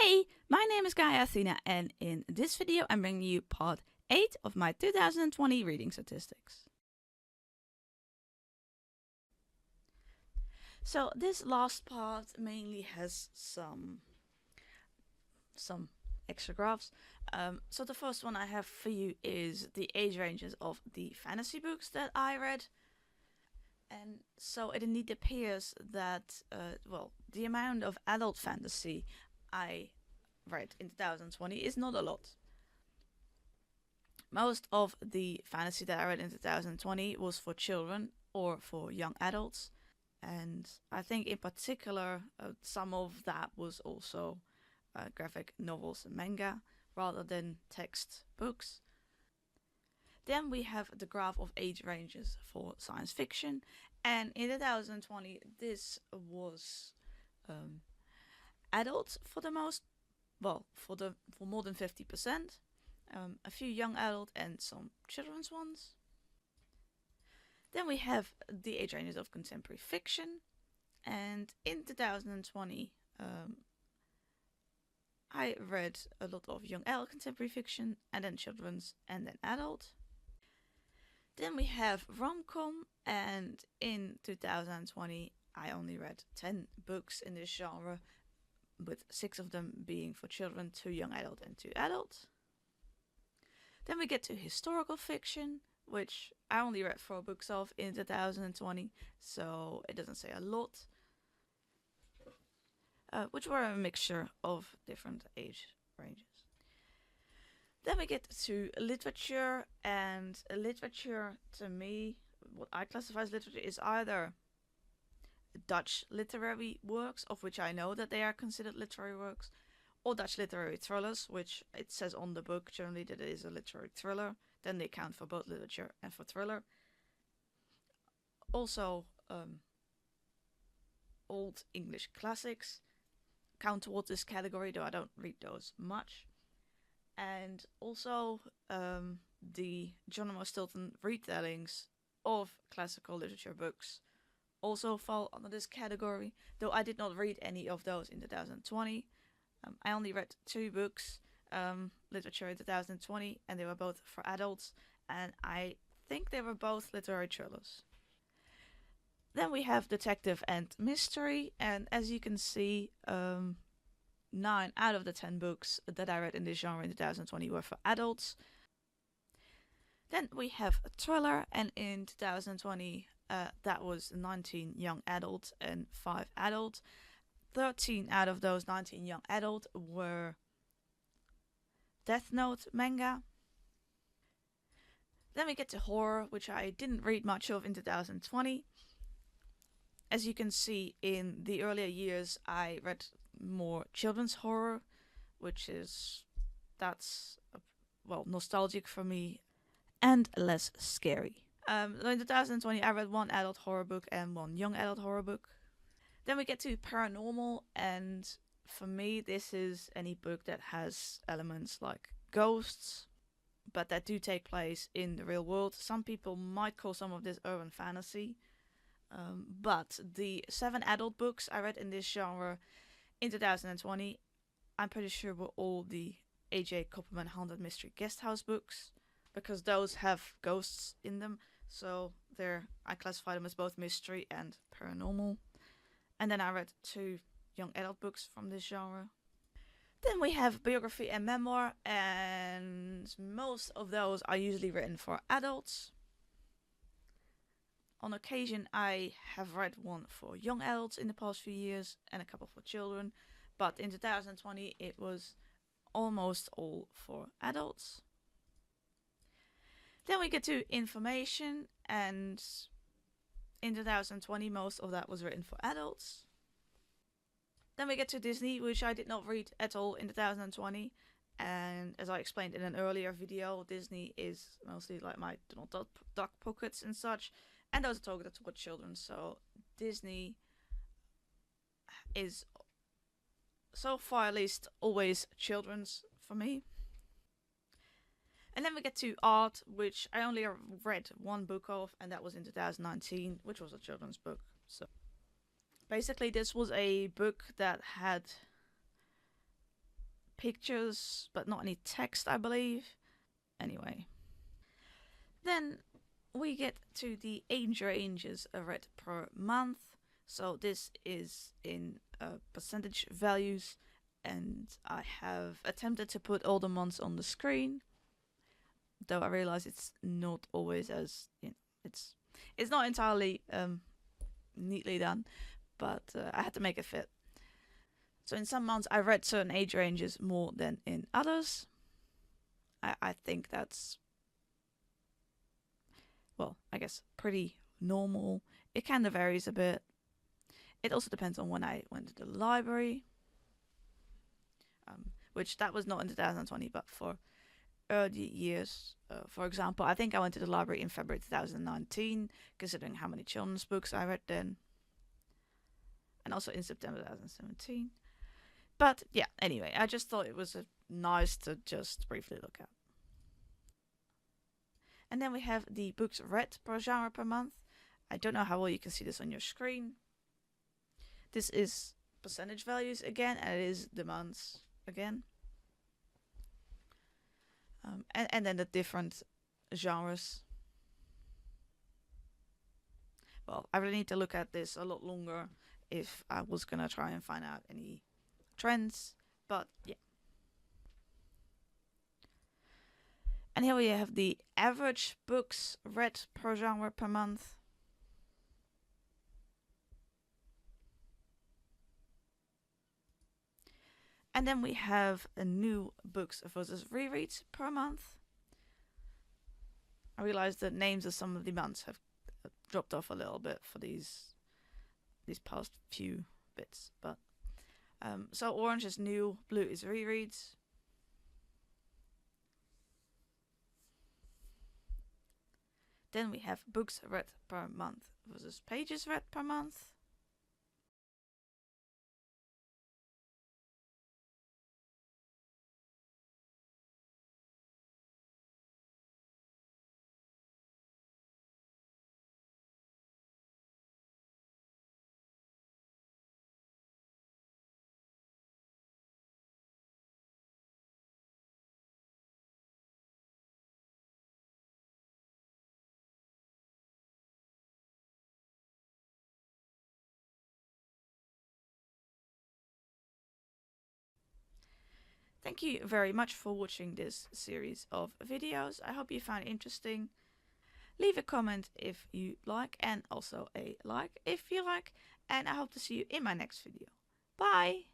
Hey, my name is Gaia Athena, and in this video I'm bringing you part 8 of my 2020 reading statistics. So this last part mainly has some extra graphs. So the first one I have for you is the age ranges of the fantasy books that I read. And so it indeed appears that, the amount of adult fantasy I read in 2020 is not a lot. Most of the fantasy that I read in 2020 was for children or for young adults. And I think in particular, some of that was also graphic novels and manga rather than text books. Then we have the graph of age ranges for science fiction. And in 2020, this was adults for the most, for more than 50%. A few young adult and some children's ones. Then we have the age ranges of contemporary fiction, and in 2020 I read a lot of young adult contemporary fiction, and then children's, and then adult. Then we have rom-com, and in 2020 I only read 10 books in this genre, with 6 of them being for children, 2 young adult and 2 adult. Then we get to historical fiction, which I only read 4 books of in 2020, so it doesn't say a lot. Which were a mixture of different age ranges. Then we get to literature, and literature to me, what I classify as literature, is either Dutch literary works, of which I know that they are considered literary works, or Dutch literary thrillers, which it says on the book generally that it is a literary thriller. Then they count for both literature and for thriller. Also, old English classics count towards this category, though I don't read those much. And also the Geronimo Stilton retellings of classical literature books also fall under this category, though I did not read any of those in 2020. I only read 2 books, literature in 2020, and they were both for adults, and I think they were both literary thrillers. Then we have detective and mystery, and as you can see, 9 out of the 10 books that I read in this genre in 2020 were for adults. Then we have a thriller, and in 2020 that was 19 young adult and 5 adult. 13 out of those 19 young adult were Death Note manga. Then we get to horror, which I didn't read much of in 2020. As you can see, in the earlier years I read more children's horror, that's nostalgic for me and less scary. In 2020 I read 1 adult horror book and 1 young adult horror book. Then we get to paranormal, and for me this is any book that has elements like ghosts, but that do take place in the real world. Some people might call some of this urban fantasy, but the 7 adult books I read in this genre in 2020, I'm pretty sure were all the A.J. Kopperman Haunted Mystery Guesthouse books, because those have ghosts in them, so I classify them as both mystery and paranormal. And then I read 2 young adult books from this genre. Then we have biography and memoir, and most of those are usually written for adults. On occasion I have read 1 for young adults in the past few years and a couple for children, but in 2020 it was almost all for adults. Then we get to information, and in 2020 most of that was written for adults. Then we get to Disney, which I did not read at all in 2020, and as I explained in an earlier video, Disney is mostly like my Donald Duck pockets and such, and those are targeted toward children, so Disney is, so far at least, always children's for me. And then we get to art, which I only read 1 book of, and that was in 2019, which was a children's book. So basically this was a book that had pictures, but not any text, I believe. Anyway. Then we get to the age ranges read per month. So this is in percentage values, and I have attempted to put all the months on the screen, though I realize it's not always as it's not entirely neatly done, but I had to make it fit. So in some months I read certain age ranges more than in others. I think that's, well, I guess pretty normal. It kind of varies a bit. It also depends on when I went to the library, which that was not in 2020, but for early years. For example, I think I went to the library in February 2019, considering how many children's books I read then, and also in September 2017. But yeah, anyway, I just thought it was nice to just briefly look at. And then we have the books read per genre per month. I don't know how well you can see this on your screen. This is percentage values again, and it is the months again. And then the different genres. Well, I really need to look at this a lot longer if I was gonna try and find out any trends, but yeah. And here we have the average books read per genre per month. And then we have a new books versus rereads per month. I realize the names of some of the months have dropped off a little bit for these past few bits, but so orange is new, blue is rereads. Then we have books read per month versus pages read per month. Thank you very much for watching this series of videos. I hope you found it interesting. Leave a comment if you like, and also a like if you like, and I hope to see you in my next video. Bye!